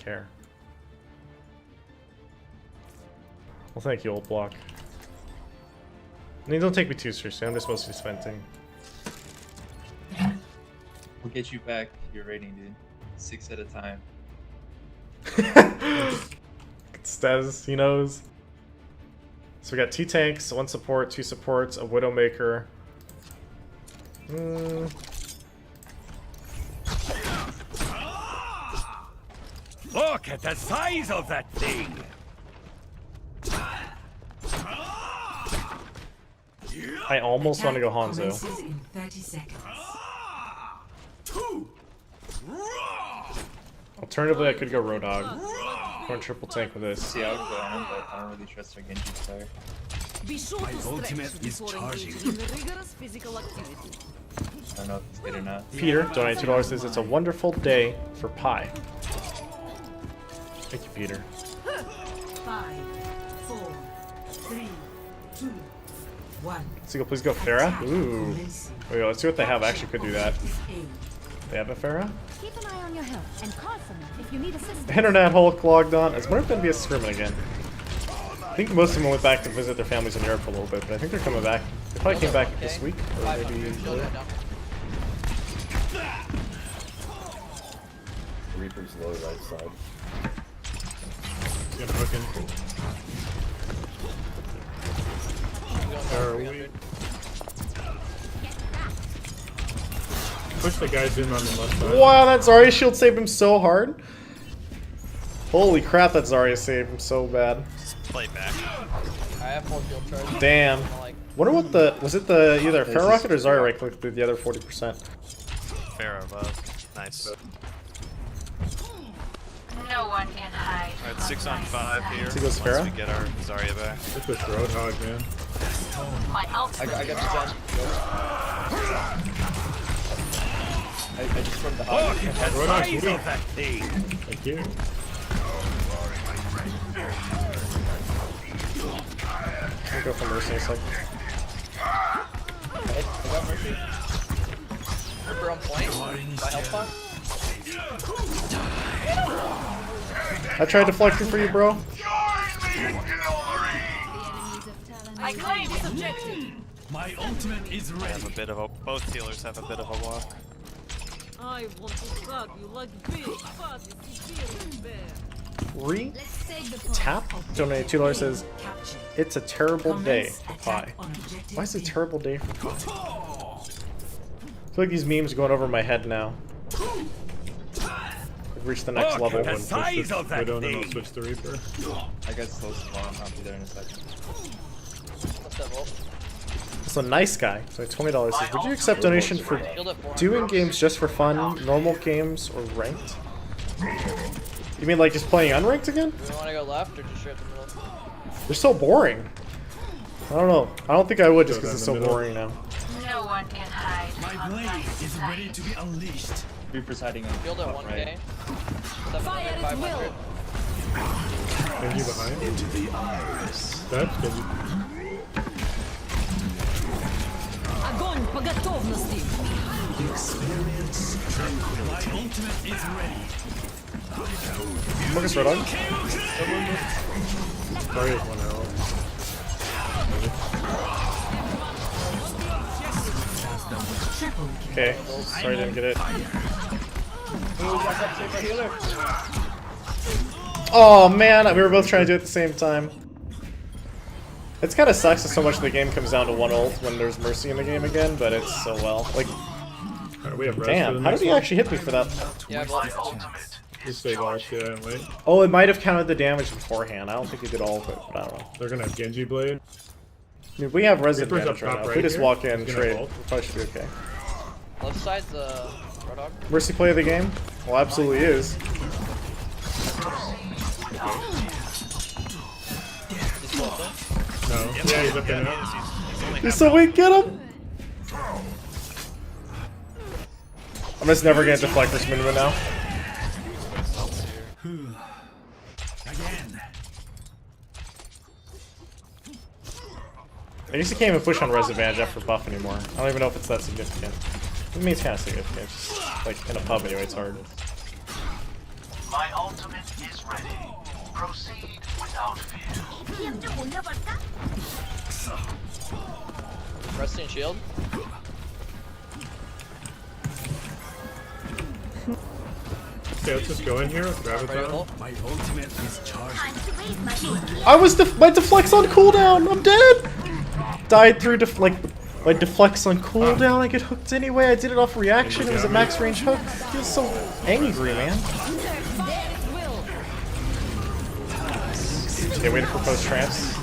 care. Well, thank you, old block. I mean, don't take me too seriously. I'm just mostly venting. We'll get you back your rating, dude. 6 at a time. Stez, he knows. So we got 2 tanks, 1 support, 2 supports, a Widowmaker. Look at the size of that thing! I almost want to go Hanzo. In 30 seconds. Alternatively, I could go Roadhog. Or triple tank with this. See, I would go on, but I don't really trust our Genji player. Be sure My to ultimate stretch is before charging. engaging in rigorous physical activity. I don't know if it's good or not. Peter, donate $2, says it's a wonderful day for pie. Thank you, Peter. 5, 4, 3, 2, 1. Seagull, please go Pharah. Ooh. Wait, let's see what they have. I actually could do that. They have a Pharah? Keep an eye on your health and call for me if you need assistance. Internet Hulk logged on. Is Murph going to be a scrimmin again? I think most of them went back to visit their families in Europe for a little bit, but I think they're coming back. They probably came back this week, or maybe earlier. Reaper's low right side. He's gonna hook in. Where are we? Push the guys in on the left side. Wow, that Zarya shield saved him so hard. Holy crap, that Zarya saved him so bad. Just play back. I have more field charge. Damn. Wonder what the... Was it the either Fair Rocket or Zarya right click through the other 40%? Fair above. Nice. No one can hide. Alright, 6 on 5 here. See those Once Pharah? we get our Zarya back. This is Roadhog, man. My ultimate. I got the Zen. I just from the hog. Look at the Roadhog's size weak. of that thing! Thank you. I'll go for Mercy in a sec. I got Mercy. Ripper on point. By health pot. I tried deflecting for you, bro. I claim this objective. My ultimate is I ready. have a bit of a... Both healers have a bit of a walk. I want to hug you like big, fuzzy, Siberian bear. Tap donated $2 says it's a terrible day for pie. Why is it a terrible day for pie? I feel like these memes are going over my head now. We've reached the next Look level. at the size of that Widow and I'll thing! switch to Reaper. I got slow spawn, I'll be there in a second. What's that roll? So nice guy. So $20 says, would you accept donation for doing games just for fun, normal games, or ranked? You mean like just playing unranked again? Do we want to go left or just straight the middle? They're so boring. I don't know. I don't think I would just because it's so middle. boring now. No one can hide. My blade is ready to be unleashed. Reaper's hiding on Field at top 1K. right. 700, 500. Genji behind. Into the iris. That's Genji. Огонь по готовности. Experience tranquility. My ultimate is ready. Marcus Roadhog. Sorry, it's 1 arrow. Okay. Sorry, I didn't get it. Oh man, we were both trying to do it at the same time. It's kind of sucks that so much of the game comes down to one ult when there's Mercy in the game again, but it's so well. Like, Alright, we have rest for damn, the how next did he one. actually hit me for that? Yeah, well, Just save RCI and wait. Oh, it might have counted the damage beforehand. I don't think he did all of it, but I don't know. They're gonna have Genji Blade. I mean, we have res Reaper's advantage up right top now. If right we just here. walk in and He's gonna trade, ult. we probably should be okay. left side's the Roadhog. Mercy play of the game? Well, absolutely is. He's close, huh? No. Yeah, he's up there now. He's so weak, get him! I'm just never gonna deflect this minimum now. Again. I guess he can't even push on res advantage after buff anymore. I don't even know if it's that significant. I mean, it's kind of significant. It's just, like, in a pub anyway, it's hard. My ultimate is ready. Proceed without fear. Resting shield. Okay, let's just go in here with Graviton. My ultimate is charged. I was my deflect's on cooldown. I'm dead. Died through my deflect's on cooldown. I get hooked anyway. I did it off reaction. It was a max range hook. He was so angry, man. Okay, waiting for post trance.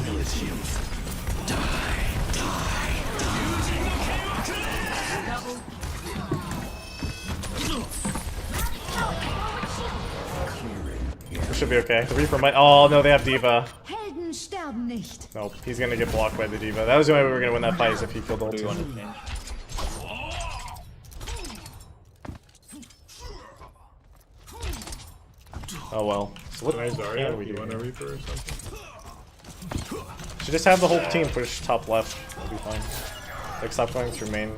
We should be okay. The Reaper might. Oh no, they have Diva. Helden sterben nicht. Nope, he's gonna get blocked by the Diva. That was the only way we were gonna win that fight is if he killed ulti. Oh well. So what Can I Zarya? can we Do you do want a here? Reaper or something? Should just have the whole team push top left. It'll be fine. Like stop going through main.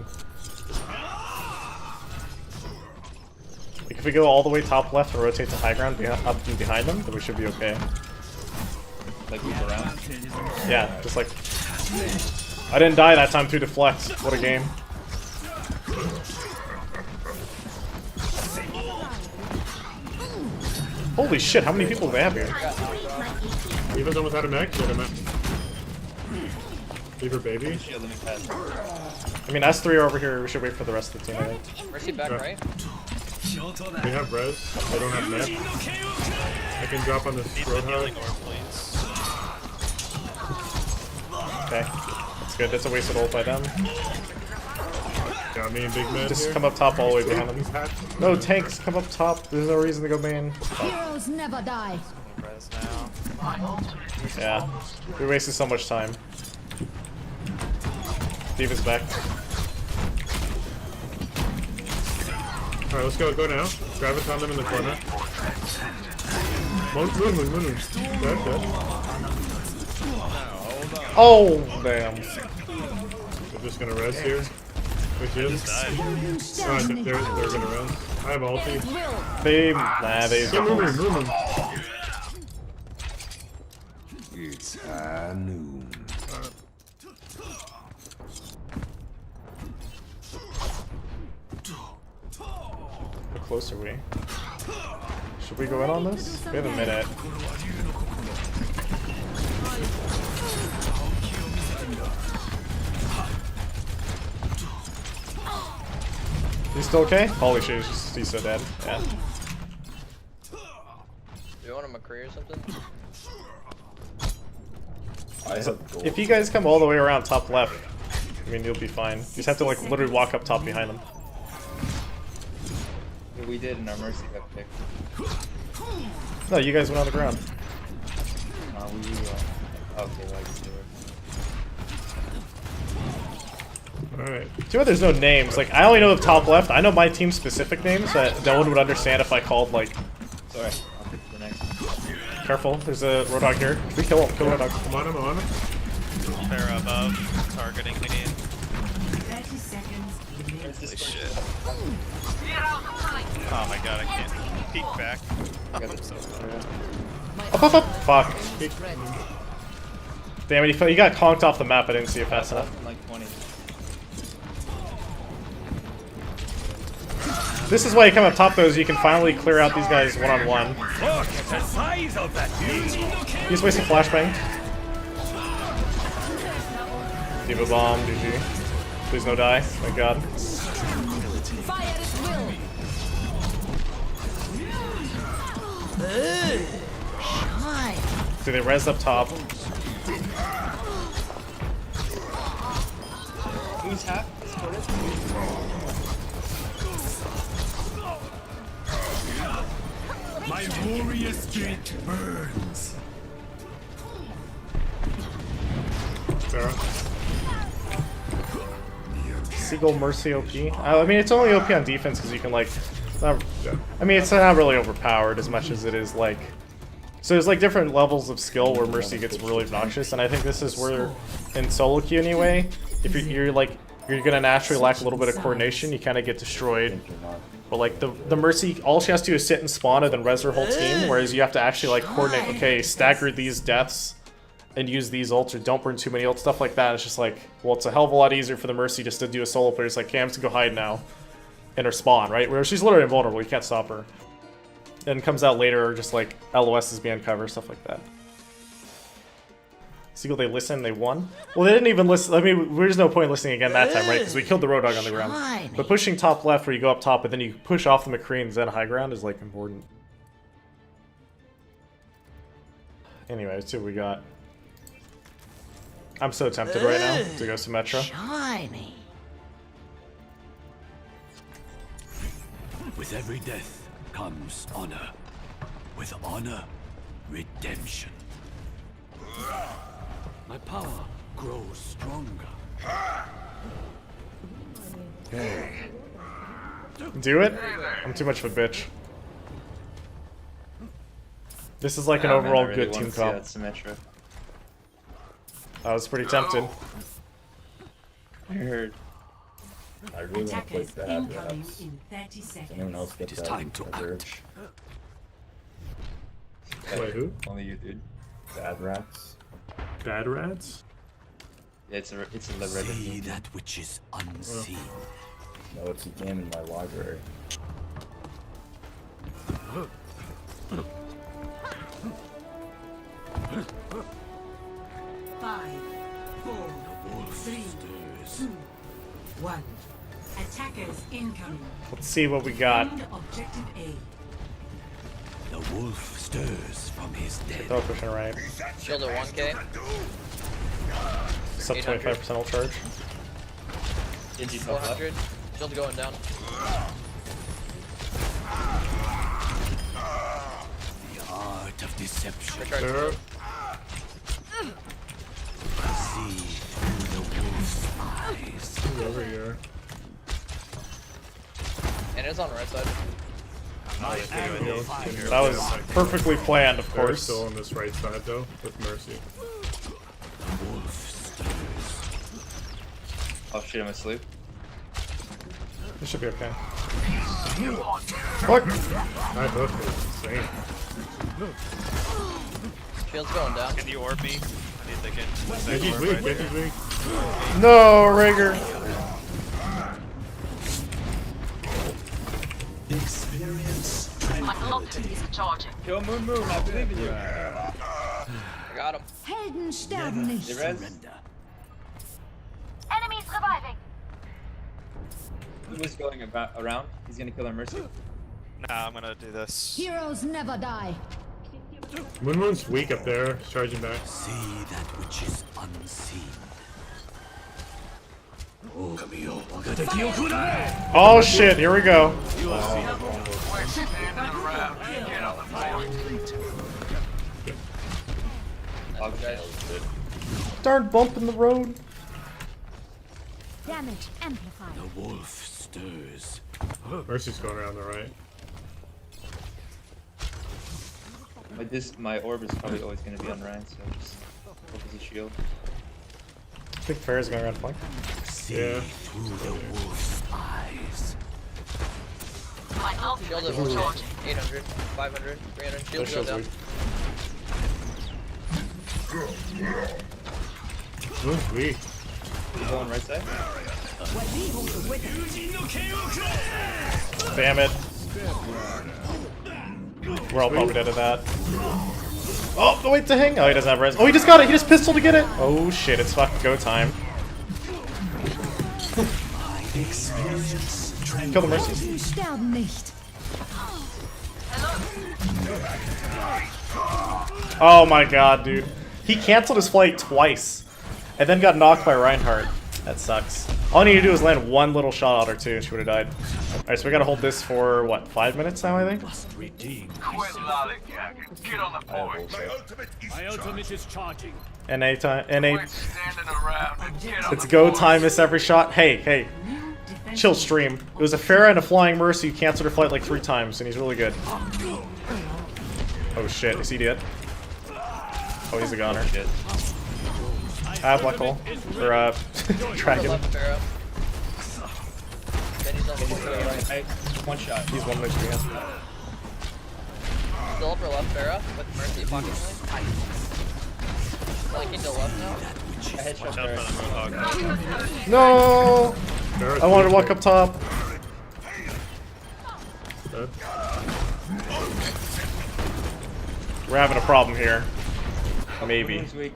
Like if we go all the way top left and rotate to high ground up and behind them, then we should be okay. Like move around. Yeah, just like I didn't die that time through deflect. What a game. Holy shit, how many people do they have here? Even though without a mech, get a mech. Reaper baby. Shield, let me pass. I mean, S3 are over here. We should wait for the rest of the team, I think. Mercy back right. We have res. They don't have mech. I can drop on this Need the Roadhog. healing orb, please. Okay, that's good. That's a wasted ult by them. Got me and big man Just here. come up top all the way behind them. No, tanks, come up top. There's no reason to go main. Heroes never die. Res now. Yeah, we wasted so much time. Diva's back. Alright, let's go now. Graviton them in the corner. Moon. Good. Oh, damn. They're just gonna res here. Which is? Died. Oh, I think they're gonna res. I have ulti. They Get moving. It's high noon. How close are we? Should we go in on this? We have a minute. He's still okay? Holy shit, he's so dead. Yeah. Do you want a McCree or something? I have gold. If you guys come all the way around top left, I mean, you'll be fine. You just have to, like, literally walk up top behind them. We did in our Mercy got picked. No, you guys went on the ground. Okay, like Alright. Too bad there's no names. Like, I only know the top left. I know my team's specific names that no one would understand if I called, like... sorry, I'll pick the next. Careful, there's a Roadhog here. Can we kill him? Kill Roadhog. I'm on him. Pharah above, targeting me. 30 seconds. Holy shit. Oh my god, I can't peek back. I'm so sorry. Up. Fuck. Damn it, he got conked off the map. I didn't see it fast enough. I'm like 20. This is why you come up top, though, is you can finally clear out these guys one-on-one. Look at the size of that thing. He's wasting flashbang. Diva bomb, GG. Please no die. Thank god. Fire at will. Do they res up top? Who's half? Discorded? My warrior spirit burns. Pharah. Seagull Mercy OP. I mean, it's only OP on defense because you can, like... I mean, it's not really overpowered as much as it is, like... So there's, like, different levels of skill where Mercy gets really obnoxious, and I think this is where, in solo queue anyway, if you're gonna naturally lack a little bit of coordination, you kind of get destroyed But like the Mercy, all she has to do is sit and spawn and then res her whole team, whereas you have to actually like coordinate, okay, stagger these deaths and use these ults, or don't burn too many ults, stuff like that. It's just like, well, it's a hell of a lot easier for the Mercy just to do a solo player. It's like, okay, I'm just gonna go hide now in her spawn, right? Where she's literally invulnerable, you can't stop her. And it comes out later, just like LOS is behind cover, stuff like that. Seagull, they listened, they won. Well, they didn't even listen. I mean, there's no point listening again that time, right? Because we killed the Road Dog on the ground. But pushing top left, where you go up top, but then you push off the McCreans at high ground, is like important. Anyway, let's see what we got. I'm so tempted right now to go Symmetra. Shiny. With every death comes honor. With honor, redemption. My power grows stronger. Do it? I'm too much of a bitch. This is like an overall good team comp. I was pretty tempted. I heard. I really want to play Attackers bad incoming rats. in 30 Does anyone seconds. else get It is that time to act. urge? Wait, who? Only you, dude. Bad rats? Bad rats? Yeah, it's a See Reddit. that which is unseen. No, it's a game in my library. Five, four, three, two, one. Attackers incoming. Let's see what we got. End objective A. The wolf stirs from his dead. Throw pushing right. Shield at 1k. Sub 25% ult charge. Genji top left. 400. Shield going down. The art of deception. Recharge. Sure. See through the wolf's eyes. Who's over here? And it's on the right side. My arrow fires. That was perfectly planned, of They're course. still on this right side though, with Mercy. The wolf stirs. Oh shit, I'm asleep. This should be okay. Fuck! That hook is insane. Shield's going down. Can you orb me? I need to get Genji's weak, Genji's weak. No, Rager. My ultimate is charging. Yo, Moon Moon, I believe in you. I got him. Helden sterben nicht. The res. Surrender. Enemies reviving. Who's going around? He's gonna kill our Mercy. Nah, I'm gonna do this. Heroes never die. Moon Moon's weak up there, charging back. See that which is unseen. Oh shit, here we go. We're standing around. Get on the field. Oh, guys. Darn bump in the road. Damage amplified. The wolf stirs. Mercy's going around the right. My orb is probably always gonna be on Ryan, so just focus the shield. I think Fair's going around flank. See Yeah. through the wolf's eyes. My Shield ultimate at is charging. 800, 500, 300. Their Shield going shield's down. weak. Moon's weak. He's going right side. Damn it. We're all probably dead of that. Oh, the wait to hang. Oh, he doesn't have res. Oh, he just got it. He just pistol to get it. Oh shit, it's fucking go time. Kill the Mercy. Helden sterben nicht. Oh my god, dude. He canceled his flight twice. And then got knocked by Reinhardt. That sucks. All I need to do is land one little shot at her too, and she would have died. Alright, so we gotta hold this for, what, 5 minutes now, I think? Must redeem. Quit lollygagging. Get on the point. My ultimate is charging. NA time. NA. Quit standing around and get on It's the go point. time, miss every shot. Hey. Chill stream. It was a Pharah and a Flying Mercy who canceled her flight like 3 times, and he's really good. Oh shit, is he dead? Oh, he's a goner. Shit. Black hole. Or, Dragon. Left Pharaoh. Then he's on the Right. One shot. He's 1 HP. Still upper left, Farah, with Mercy pocket healing. Flanking to left now. I headshot Watch out there. for the Mohawk. No! I wanted to walk up top. Dead. We're having a problem here. Maybe. Moon's weak.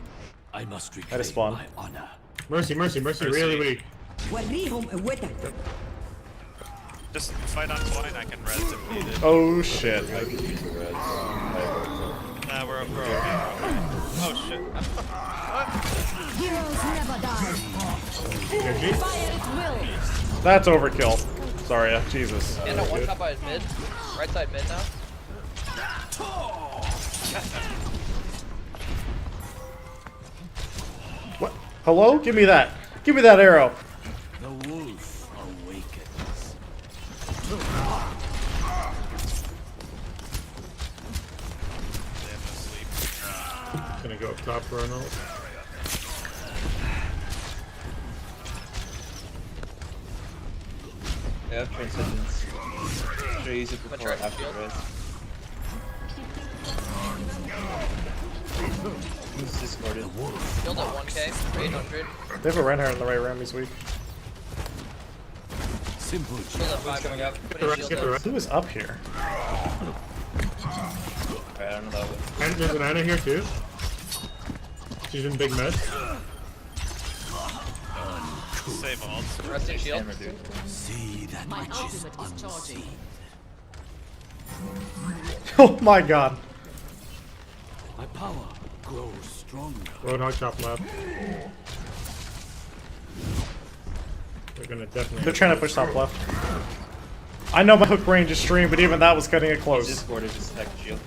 I must Had a reclaim spawn. my honor. Mercy, really weak. Just fight on point, I can res if needed. Oh shit. I could use a res. Nah, we're okay. Oh shit. Heroes never die. Genji? Fire at will. That's overkill. Sorry, Jesus. And one top by his mid. Right side mid now. What? Hello? Give me that. Give me that arrow. The wolf awakens. They have no sleep. Gonna go up top for an ult. They have transcendence. Should I use it before or charge after shield. res? Who's discorded? Shield at 1k, 800. They have a Reinhardt in the right room. He's weak. Simple Shield at 5 coming up. Putting Get shield the at rest. Who is up here? Alright, I don't know that one. And there's an Ana here too. She's in big med. Save ults. resting shield. Hammer, dude. see that My which is ultimate is charging. unseen. Oh my god. My power grows stronger. Roadhog top left. They're gonna definitely. They're trying to push top left. I know my hook range is stream, but even that was cutting it He's close. discorded, just attack the shield.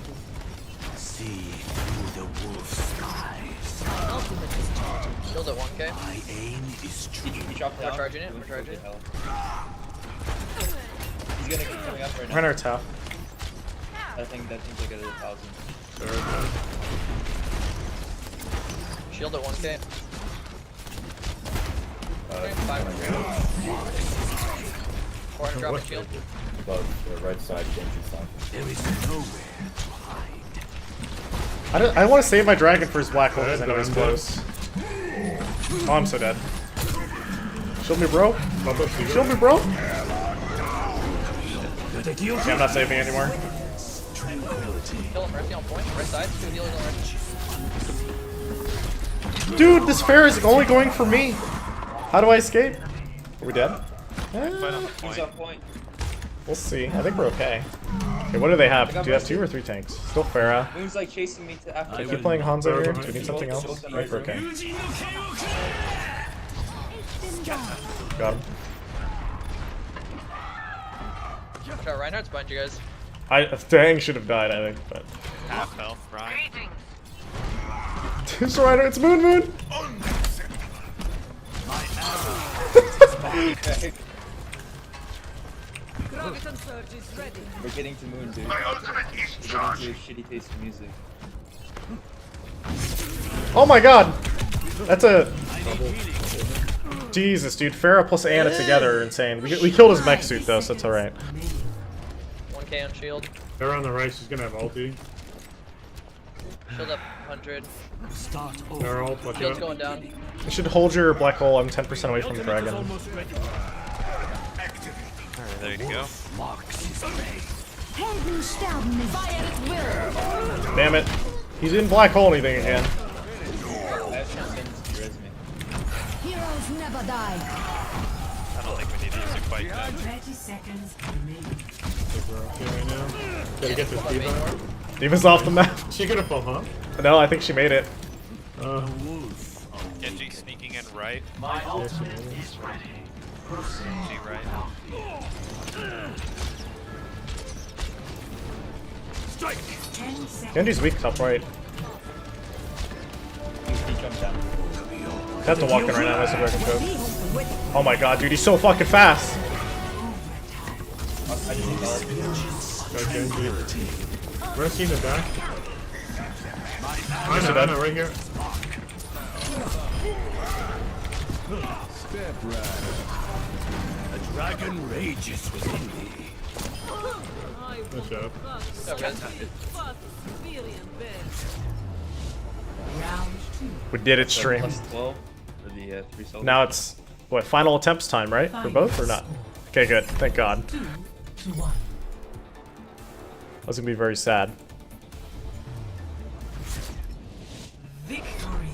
See through the wolf's eyes. My ultimate is charging. Shield at 1k. My aim is true. He dropped down. We're charging it, we're charging it. He's gonna keep coming up right now. Reinhardt's half. That thing's like at 1,000. Shield at 1k. 500. 400 drop What? a shield. Above the right side, Genji flank. There is nowhere to hide. I want to save my dragon for his black hole because I know he's I'm dead. close. Oh, I'm so dead. Shield me, bro. Bump up Seagull. Shield me, bro. Yeah, I'm not saving anymore. Kill him, Mercy on point. Right side. 2 healers already. Dude, this fair is only going for me. How do I escape? Are we dead? Fight on the He's point. on point. We'll see. I think we're okay. Okay, what do they have? Do you have 2 or 3 tanks? Still Farah. Moon's like chasing me to after. Keep playing Hanzo here. Do we need something else? I think we're okay. Got him. Watch out, Reinhardt's behind you guys. Dang should have died, I think, but. Half health, Ryan. It's Rider, it's Moon Moon! Okay. Graviton surge is ready. We're getting to Moon, dude. We're getting to a shitty taste of music. Oh my god! That's a. Jesus, dude. Farah plus Ana together are insane. We killed his mech suit though, so that's alright. 1k on shield. They're on the right. She's gonna have ulti. Shield up 100. Start They're over. all watch Shield's out. going down. You should hold your black hole. I'm 10% away from the dragon. Alright, there you go. Marks his way. Helden sterben nicht. Fire at will. Damn it. He's in black hole anything again. I have transcendence to res me. Heroes never die. I don't think we need to use it quite yet. 30 seconds We're okay right now. Gotta get this diva. Diva's off the map. She gonna fall, huh? No, I think she made it. Wolf Genji sneaking in right. My Yes, she ultimate is. is ready. Genji right. Strike! 10 seconds. Genji's weak top right. He jumped down. I have to walk in right now. That's a dragon choke. Oh my god, dude, he's so fucking fast. I just need help. Got Genji. Mercy in the back. Mercy dead. Ana, right here. Step right. The dragon rages within me. Nice job. Got res. We did it, So stream. plus 12 for the 3 soldiers. Now it's what, final attempts time, right? For both or not? Okay, good. Thank God. That's gonna be very sad. Victory.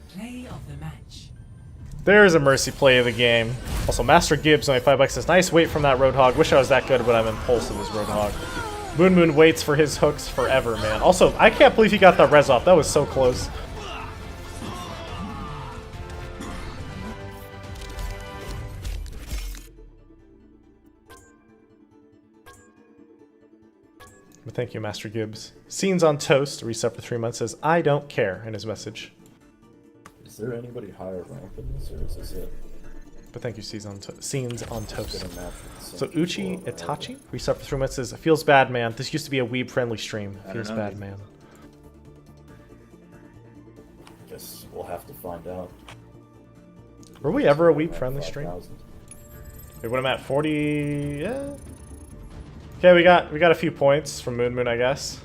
Play of the match. There's a Mercy play of the game. Also, Master Gibbs, only $5 says, nice weight from that Roadhog. Wish I was that good, but I'm impulsive as Roadhog. Moon Moon waits for his hooks forever, man. Also, I can't believe he got that res off. That was so close. But thank you, Master Gibbs. Scenes on Toast, reset for 3 months, says, I don't care in his message. Is there anybody higher rank than this, or is this it? But thank you, Scenes on Toast. Get a match with So some Uchi people, Itachi, reset for 3 months, says, feels bad, man. This used to be a weeb-friendly stream. I don't Feels know, bad, dude. man. Guess we'll have to find out. Were we ever a We're at weeb-friendly stream? 5,000. Wait, what I'm at, 40... Yeah. Okay, we got a few points from Moon Moon, I guess.